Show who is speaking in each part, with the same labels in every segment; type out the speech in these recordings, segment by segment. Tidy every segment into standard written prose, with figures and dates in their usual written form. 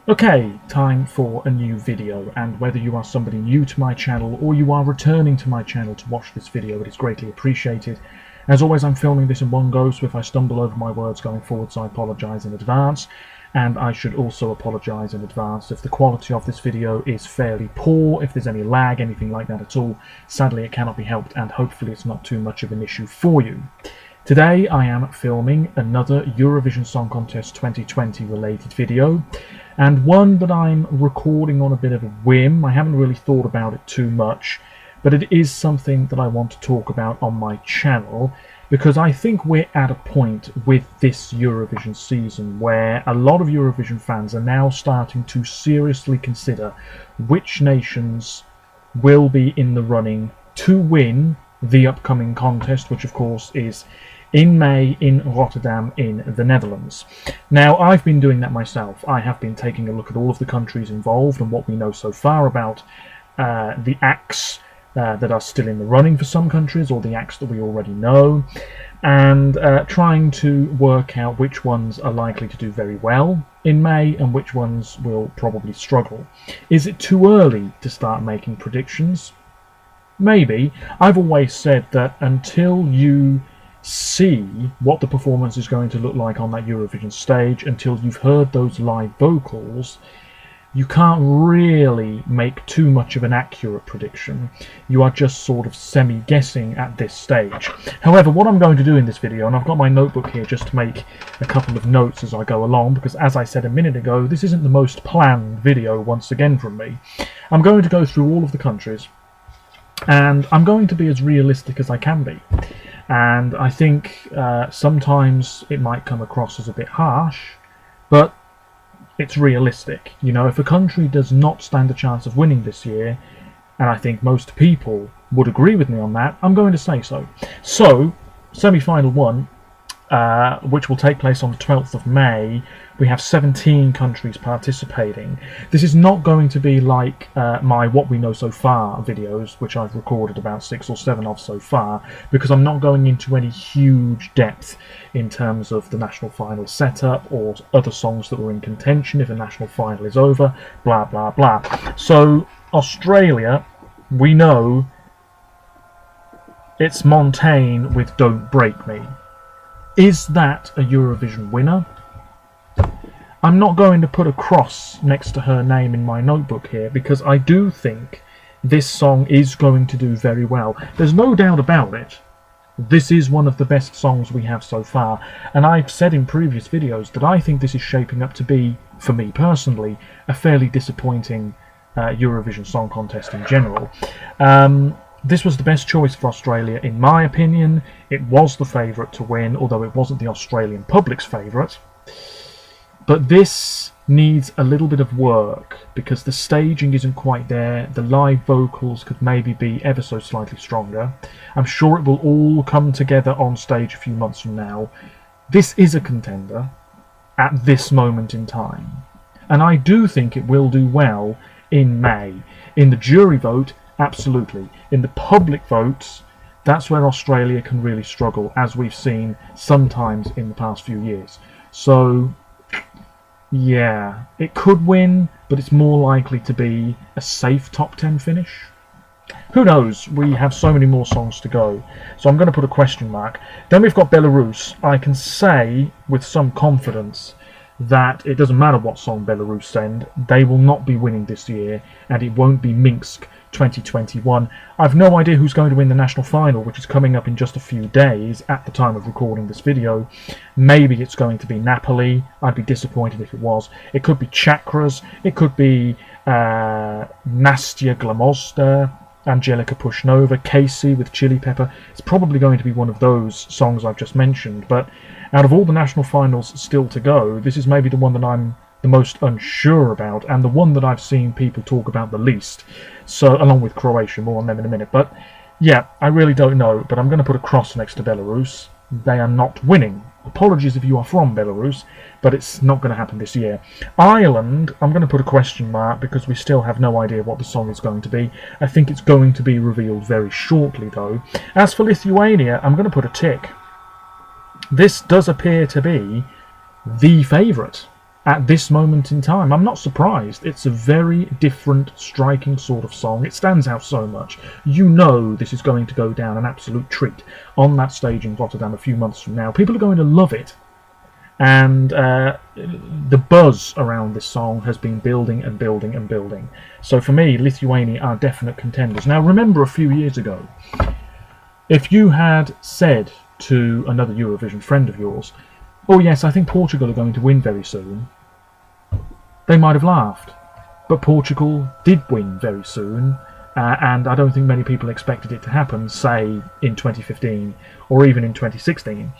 Speaker 1: Okay, time for a new video, and whether you are somebody new to my channel or you are returning to my channel to watch this video, it is greatly appreciated. As always, I'm filming this in one go, so if I stumble over my words going forwards, I apologise in advance, and I should also apologise in advance if the quality of this video is fairly poor, if there's any lag, anything like that at all. Sadly, it cannot be helped, and hopefully it's not too much of an issue for you. Today I am filming another Eurovision Song Contest 2020 related video, and one that I'm recording on a bit of a whim. I haven't really thought about it too much, but it is something that I want to talk about on my channel, because I think we're at a point with this Eurovision season where a lot of Eurovision fans are now starting to seriously consider which nations will be in the running to win the upcoming contest, which of course is in May in Rotterdam in the Netherlands. Now, I've been doing that myself. I have been taking a look at all of the countries involved and what we know so far about the acts that are still in the running for some countries, or the acts that we already know, and trying to work out which ones are likely to do very well in May and which ones will probably struggle. Is it too early to start making predictions? Maybe. I've always said that until you see what the performance is going to look like on that Eurovision stage, until you've heard those live vocals, you can't really make too much of an accurate prediction. You are just sort of semi-guessing at this stage. However, what I'm going to do in this video, and I've got my notebook here just to make a couple of notes as I go along, because as I said a minute ago, this isn't the most planned video once again from me. I'm going to go through all of the countries, and I'm going to be as realistic as I can be. And I think sometimes it might come across as a bit harsh, but it's realistic. You know, if a country does not stand a chance of winning this year, and I think most people would agree with me on that, I'm going to say so. So, semi-final one, which will take place on the 12th of May, we have 17 countries participating. This is not going to be like my What We Know So Far videos, which I've recorded about 6 or 7 of so far, because I'm not going into any huge depth in terms of the national final setup or other songs that were in contention if a national final is over, blah blah blah. So Australia, we know it's Montaigne with Don't Break Me. Is that a Eurovision winner? I'm not going to put a cross next to her name in my notebook here, because I do think this song is going to do very well. There's no doubt about it. This is one of the best songs we have so far, and I've said in previous videos that I think this is shaping up to be, for me personally, a fairly disappointing Eurovision Song Contest in general. This was the best choice for Australia, in my opinion. It was the favourite to win, although it wasn't the Australian public's favourite. But this needs a little bit of work, because the staging isn't quite there. The live vocals could maybe be ever so slightly stronger. I'm sure it will all come together on stage a few months from now. This is a contender at this moment in time, and I do think it will do well in May. In the jury vote, absolutely. In the public votes, that's where Australia can really struggle, as we've seen sometimes in the past few years. So yeah, it could win, but it's more likely to be a safe top 10 finish. Who knows? We have so many more songs to go, so I'm going to put a question mark. Then we've got Belarus. I can say with some confidence that it doesn't matter what song Belarus send, they will not be winning this year, and it won't be Minsk 2021. I've no idea who's going to win the national final, which is coming up in just a few days at the time of recording this video. Maybe it's going to be Napoli. I'd be disappointed if it was. It could be Chakras. It could be Nastya Glamozda, Angelica Pushnova, Casey with Chili Pepper. It's probably going to be one of those songs I've just mentioned, but out of all the national finals still to go, this is maybe the one that I'm the most unsure about, and the one that I've seen people talk about the least. So, along with Croatia, more on them in a minute. But yeah, I really don't know, but I'm going to put a cross next to Belarus. They are not winning. Apologies if you are from Belarus, but it's not going to happen this year. Ireland, I'm going to put a question mark, because we still have no idea what the song is going to be. I think it's going to be revealed very shortly, though. As for Lithuania, I'm going to put a tick. This does appear to be the favourite. at this moment in time. I'm not surprised. It's a very different, striking sort of song. It stands out so much. You know this is going to go down an absolute treat on that stage in Rotterdam a few months from now. People are going to love it. And the buzz around this song has been building and building and building. So for me, Lithuania are definite contenders. Now remember, a few years ago, if you had said to another Eurovision friend of yours, "Oh yes, I think Portugal are going to win very soon," they might have laughed. But Portugal did win very soon, and I don't think many people expected it to happen, say, in 2015 or even in 2016.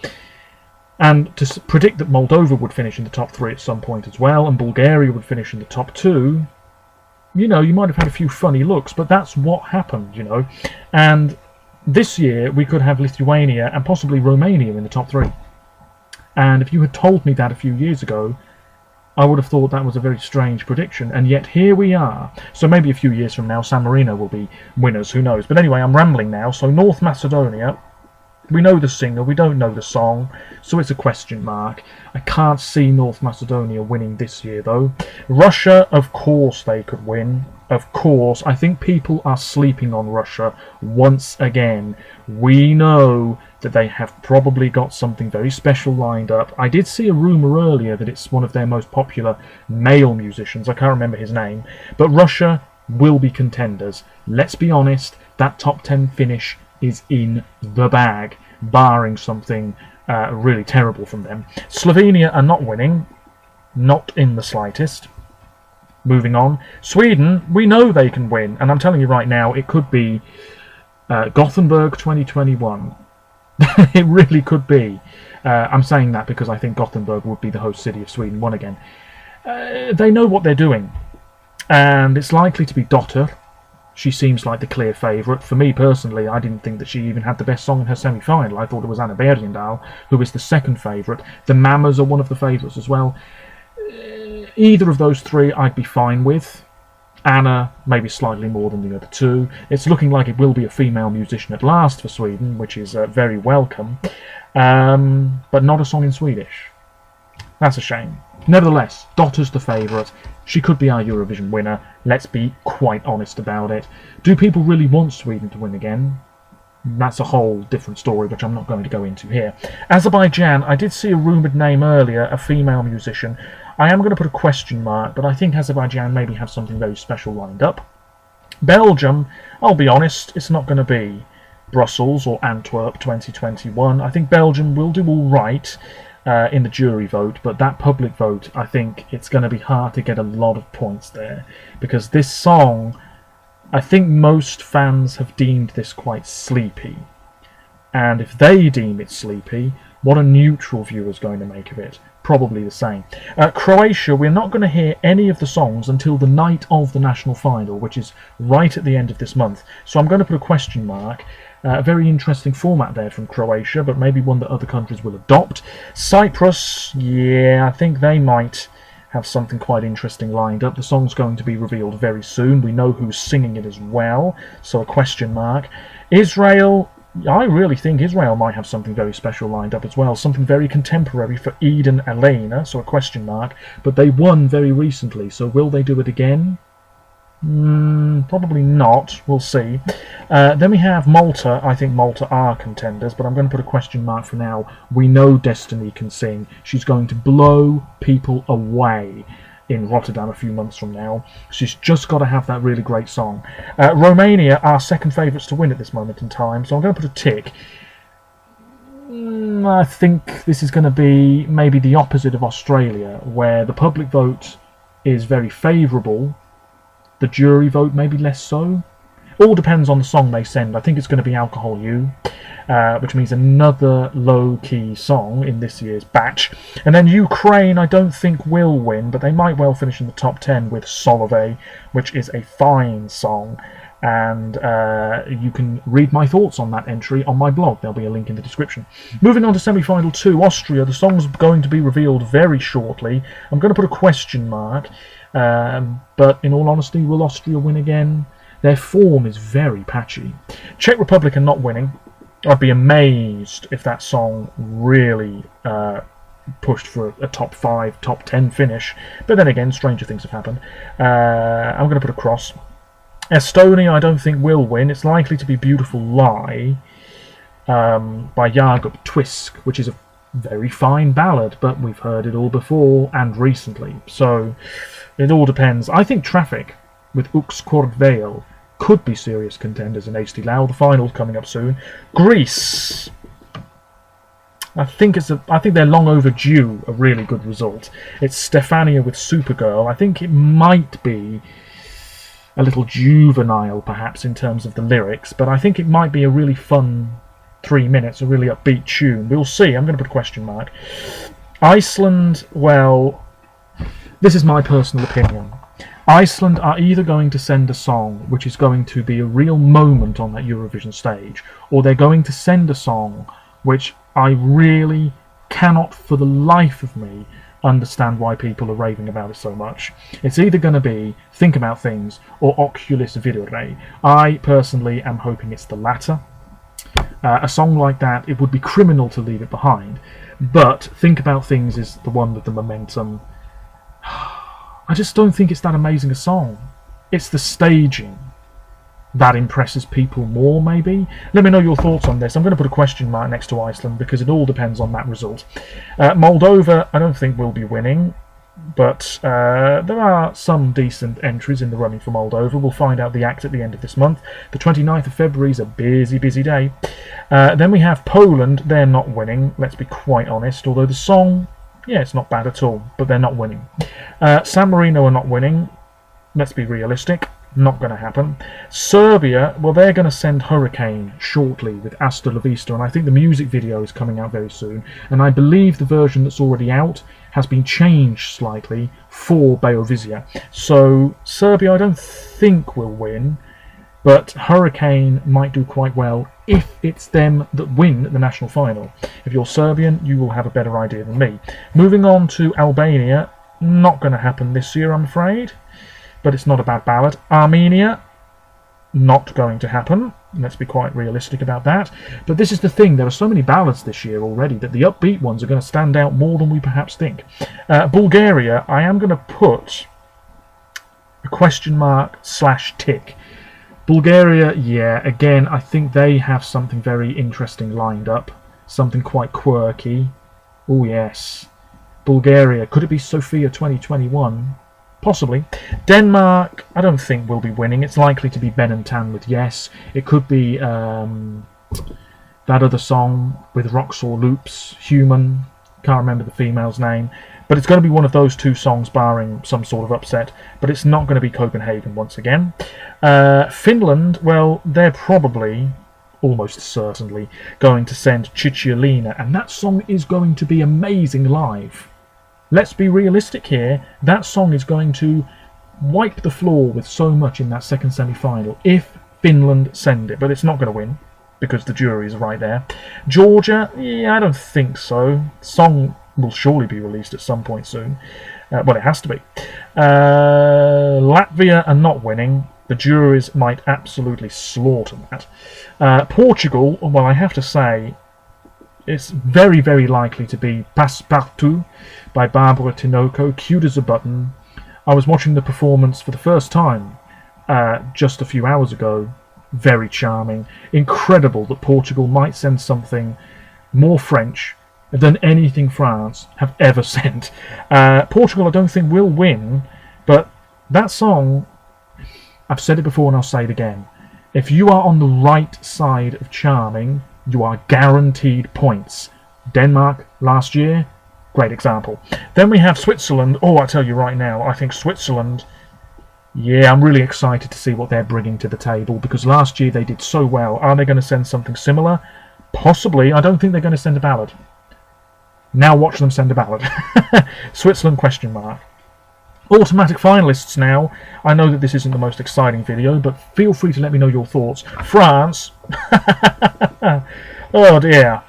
Speaker 1: And to predict that Moldova would finish in the top 3 at some point as well, and Bulgaria would finish in the top 2, you know, you might have had a few funny looks, but that's what happened, you know. And this year we could have Lithuania and possibly Romania in the top 3. And if you had told me that a few years ago, I would have thought that was a very strange prediction, and yet here we are. So maybe a few years from now San Marino will be winners, who knows. But anyway, I'm rambling now. So North Macedonia, we know the singer, we don't know the song, so it's a question mark. I can't see North Macedonia winning this year though. Russia, of course they could win. Of course, I think people are sleeping on Russia once again. We know that they have probably got something very special lined up. I did see a rumour earlier that it's one of their most popular male musicians. I can't remember his name. But Russia will be contenders. Let's be honest, that top 10 finish is in the bag, barring something really terrible from them. Slovenia are not winning. Not in the slightest. Moving on. Sweden, we know they can win. And I'm telling you right now, it could be Gothenburg 2021. It really could be. I'm saying that because I think Gothenburg would be the host city of Sweden once again. They know what they're doing. And it's likely to be Dotter. She seems like the clear favourite. For me personally, I didn't think that she even had the best song in her semi-final. I thought it was Anna Bergendahl, who is the second favourite. The Mamas are one of the favourites as well. Either of those three I'd be fine with. Anna, maybe slightly more than the other two. It's looking like it will be a female musician at last for Sweden, which is very welcome. But not a song in Swedish. That's a shame. Nevertheless, Dotter's the favourite. She could be our Eurovision winner. Let's be quite honest about it. Do people really want Sweden to win again? That's a whole different story, which I'm not going to go into here. Azerbaijan, I did see a rumoured name earlier, a female musician. I am going to put a question mark, but I think Azerbaijan maybe have something very special lined up. Belgium, I'll be honest, it's not going to be Brussels or Antwerp 2021. I think Belgium will do all right in the jury vote, but that public vote, I think it's going to be hard to get a lot of points there, because this song, I think most fans have deemed this quite sleepy, and if they deem it sleepy, what a neutral viewer is going to make of it? Probably the same. Croatia, we're not going to hear any of the songs until the night of the national final, which is right at the end of this month, so I'm going to put a question mark. A very interesting format there from Croatia, but maybe one that other countries will adopt. Cyprus, yeah, I think they might have something quite interesting lined up. The song's going to be revealed very soon. We know who's singing it as well, so a question mark. Israel, I really think Israel might have something very special lined up as well. Something very contemporary for Eden Elena, so a question mark. But they won very recently, so will they do it again? Probably not. We'll see. Then we have Malta. I think Malta are contenders, but I'm going to put a question mark for now. We know Destiny can sing. She's going to blow people away in Rotterdam a few months from now. She's just got to have that really great song. Romania are second favourites to win at this moment in time, so I'm going to put a tick. I think this is going to be maybe the opposite of Australia, where the public vote is very favourable. The jury vote maybe less so. All depends on the song they send. I think it's going to be Alcohol You, which means another low-key song in this year's batch. And then Ukraine I don't think will win, but they might well finish in the top 10 with Solove, which is a fine song. And you can read my thoughts on that entry on my blog. There'll be a link in the description. Moving on to semi-final 2, Austria. The song's going to be revealed very shortly. I'm going to put a question mark. But in all honesty, will Austria win again? Their form is very patchy. Czech Republic are not winning. I'd be amazed if that song really pushed for a top 5, top 10 finish. But then again, stranger things have happened. I'm going to put a cross. Estonia, I don't think will win. It's likely to be Beautiful Lie by Jakob Twisk, which is a very fine ballad, but we've heard it all before and recently. So it all depends. I think Traffic with Ux Cordveil could be serious contenders in HD Lau. The final's coming up soon. Greece. I think they're long overdue a really good result. It's Stefania with Supergirl. I think it might be a little juvenile, perhaps, in terms of the lyrics, but I think it might be a really fun 3 minutes, a really upbeat tune. We'll see. I'm going to put a question mark. Iceland, well, this is my personal opinion. Iceland are either going to send a song which is going to be a real moment on that Eurovision stage, or they're going to send a song which I really cannot for the life of me understand why people are raving about it so much. It's either going to be Think About Things or Oculus Videre. I personally am hoping it's the latter. A song like that, it would be criminal to leave it behind, but Think About Things is the one with the momentum. I just don't think it's that amazing a song. It's the staging that impresses people more, maybe. Let me know your thoughts on this. I'm going to put a question mark next to Iceland because it all depends on that result. Moldova, I don't think will be winning, but there are some decent entries in the running for Moldova. We'll find out the act at the end of this month. The 29th of February is a busy, busy day. Then we have Poland. They're not winning, let's be quite honest, although the song, yeah, it's not bad at all, but they're not winning. San Marino are not winning. Let's be realistic. Not going to happen. Serbia, well, they're going to send Hurricane shortly with Hasta La Vista, and I think the music video is coming out very soon, and I believe the version that's already out has been changed slightly for Beovizia. So Serbia I don't think will win, but Hurricane might do quite well if it's them that win the national final. If you're Serbian, you will have a better idea than me. Moving on to Albania, not going to happen this year, I'm afraid, but it's not a bad ballad. Armenia, not going to happen. Let's be quite realistic about that. But this is the thing, there are so many ballads this year already that the upbeat ones are going to stand out more than we perhaps think. Bulgaria, I am going to put a question mark / tick. Bulgaria, yeah, again, I think they have something very interesting lined up. Something quite quirky. Oh yes. Bulgaria, could it be Sofia 2021? Possibly. Denmark, I don't think will be winning. It's likely to be Ben and Tan with Yes. It could be that other song with Roxor Loops, Human. Can't remember the female's name. But it's going to be one of those two songs, barring some sort of upset. But it's not going to be Copenhagen once again. Finland, well, they're probably, almost certainly, going to send Cicciolina. And that song is going to be amazing live. Let's be realistic here. That song is going to wipe the floor with so much in that second semi-final if Finland send it. But it's not going to win because the jury is right there. Georgia, yeah, I don't think so. The song will surely be released at some point soon. Well, it has to be. Latvia are not winning. The juries might absolutely slaughter that. Portugal, well, I have to say, it's very, very likely to be Passepartout by Barbara Tinoco, cute as a button. I was watching the performance for the first time just a few hours ago. Very charming. Incredible that Portugal might send something more French than anything France have ever sent. Portugal I don't think will win, but that song, I've said it before and I'll say it again. If you are on the right side of charming, you are guaranteed points. Denmark last year, great example. Then we have Switzerland. Oh, I tell you right now, I think Switzerland, yeah, I'm really excited to see what they're bringing to the table because last year they did so well. Are they going to send something similar? Possibly. I don't think they're going to send a ballad. Now watch them send a ballad. Switzerland question mark. Automatic finalists now. I know that this isn't the most exciting video, but feel free to let me know your thoughts. France. Oh dear.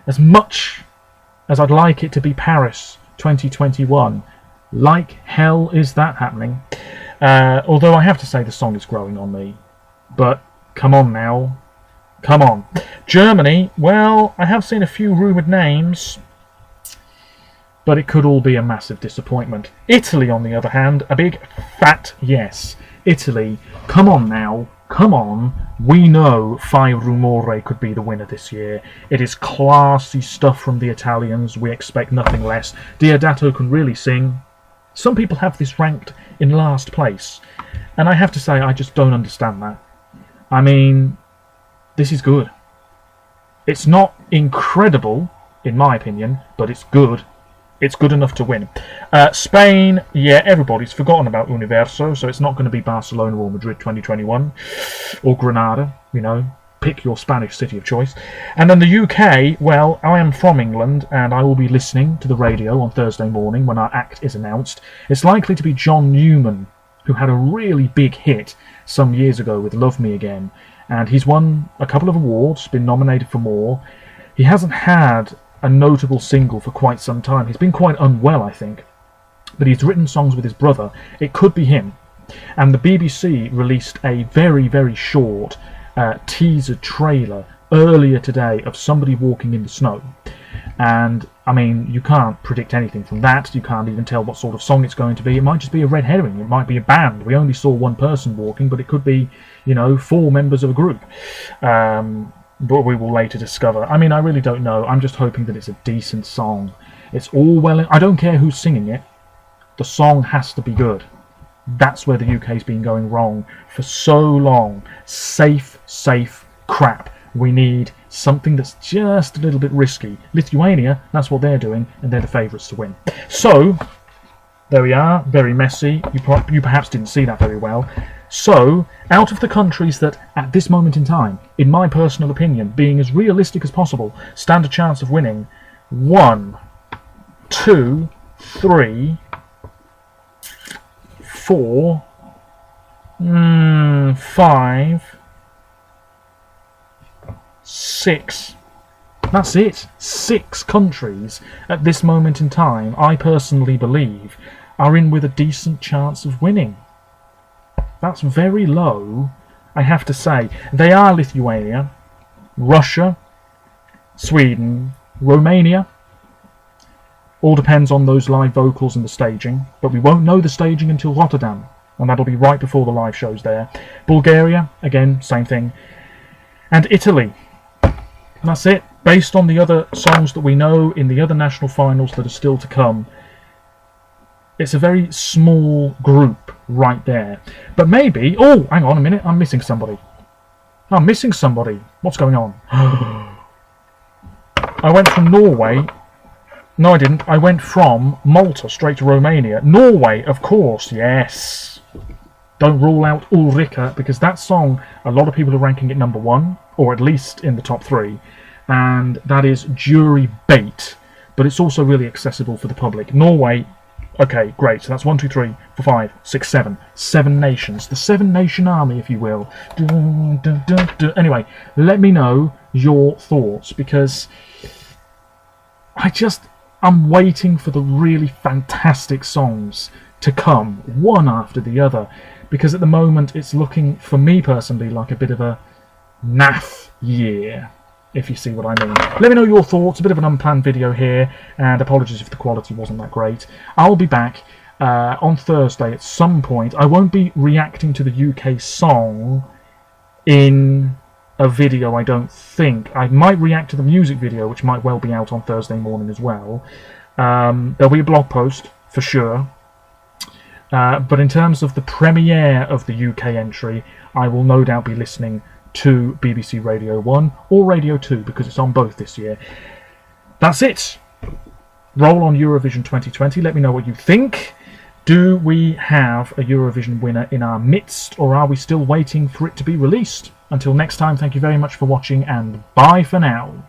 Speaker 1: As much as I'd like it to be Paris 2021, like hell is that happening. Although I have to say the song is growing on me. But come on now. Come on. Germany, well, I have seen a few rumoured names. but it could all be a massive disappointment. Italy, on the other hand, a big fat yes. Italy, come on now, come on. We know Fai Rumore could be the winner this year. It is classy stuff from the Italians. We expect nothing less. Diodato can really sing. Some people have this ranked in last place, and I have to say I just don't understand that. I mean, this is good. It's not incredible, in my opinion, but it's good. It's good enough to win. Spain, yeah, everybody's forgotten about Universo, so it's not going to be Barcelona or Madrid 2021, or Granada, you know, pick your Spanish city of choice. And then the UK, well, I am from England, and I will be listening to the radio on Thursday morning when our act is announced. It's likely to be John Newman, who had a really big hit some years ago with Love Me Again, and he's won a couple of awards, been nominated for more. He hasn't had a notable single for quite some time. He's been quite unwell, I think, but he's written songs with his brother. It could be him. And the BBC released a very, very short teaser trailer earlier today of somebody walking in the snow. And, I mean, you can't predict anything from that. You can't even tell what sort of song it's going to be. It might just be a red herring. It might be a band. We only saw one person walking, but it could be, you know, 4 members of a group. But we will later discover. I mean, I really don't know. I'm just hoping that it's a decent song. It's all well... I don't care who's singing it. The song has to be good. That's where the UK's been going wrong for so long. Safe crap. We need something that's just a little bit risky. Lithuania, that's what they're doing, and they're the favourites to win. So, there we are. Very messy. You perhaps didn't see that very well. So, out of the countries that, at this moment in time, in my personal opinion, being as realistic as possible, stand a chance of winning, 1, 2, 3, 4, 5, 6. That's it. 6 countries at this moment in time, I personally believe, are in with a decent chance of winning. That's very low, I have to say. They are Lithuania, Russia, Sweden, Romania. All depends on those live vocals and the staging, but we won't know the staging until Rotterdam, and that'll be right before the live show's there. Bulgaria, again, same thing. And Italy. That's it. Based on the other songs that we know in the other national finals that are still to come, it's a very small group right there. But maybe... Oh, hang on a minute. I'm missing somebody. I'm missing somebody. What's going on? I went from Norway... No, I didn't. I went from Malta straight to Romania. Norway, of course, yes. Don't rule out Ulrika, because that song, a lot of people are ranking it number 1, or at least in the top 3. And that is jury bait. But it's also really accessible for the public. Norway... Okay, great. So that's 1, 2, 3, 4, 5, 6, 7. 7 nations. The 7-nation army, if you will. Anyway, let me know your thoughts, because I'm waiting for the really fantastic songs to come, one after the other, because at the moment it's looking, for me personally, like a bit of a naff year, if you see what I mean. Let me know your thoughts. A bit of an unplanned video here, and apologies if the quality wasn't that great. I'll be back on Thursday at some point. I won't be reacting to the UK song in a video, I don't think. I might react to the music video, which might well be out on Thursday morning as well. There'll be a blog post, for sure. But in terms of the premiere of the UK entry, I will no doubt be listening to BBC Radio 1 or Radio 2, because it's on both this year. That's it. Roll on Eurovision 2020. Let me know what you think. Do we have a Eurovision winner in our midst, or are we still waiting for it to be released? Until next time, thank you very much for watching, and bye for now.